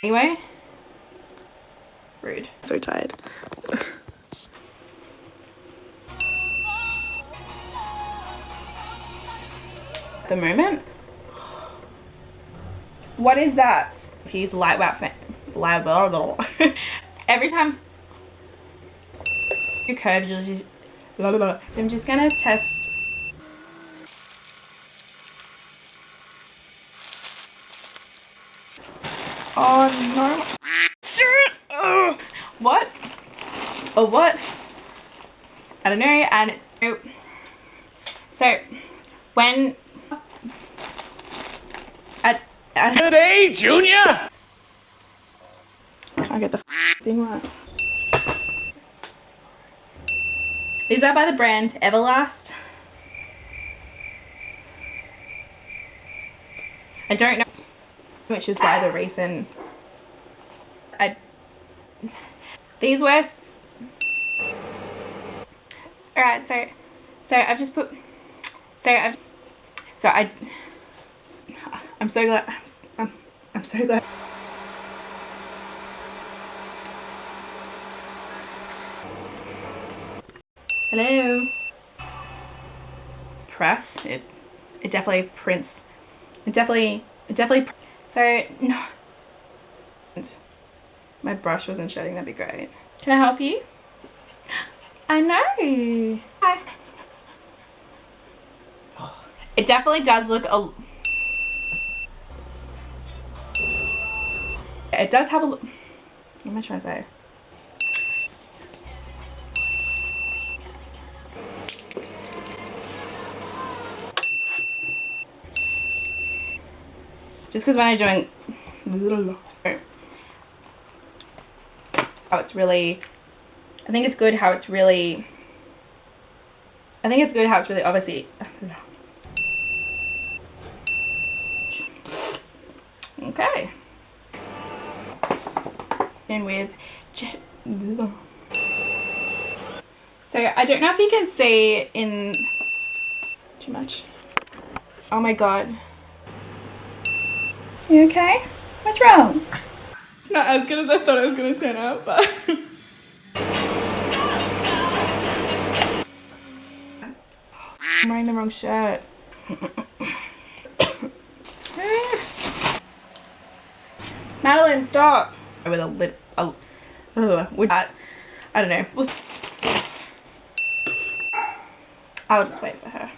Anyway, rude. So tired. At the moment. What is that? If you use light wax, every time you curve, just so I'm just gonna test. Oh no! What? Oh what? I don't know. And so when Hey, Junior! Can't get the thing right. These are by the brand Everlast. I don't know, which is why the reason these were. Alright, so I've just put. I'm so glad. I'm so glad. Hello. Press. It definitely prints. It definitely. So no. My brush wasn't shedding. That'd be great. Can I help you? I know. Hi. It definitely does look a. It does have a. What am I trying to say? Just because when I'm doing. How it's really. I think it's good how it's really obviously. Okay. And with. So I don't know if you can see in. Too much. Oh my god. You okay? What's wrong? It's not as good as I thought it was going to turn out, but. I'm wearing the wrong shirt. Madeline, stop! With a lid. With that. I don't know. I'll just wait for her.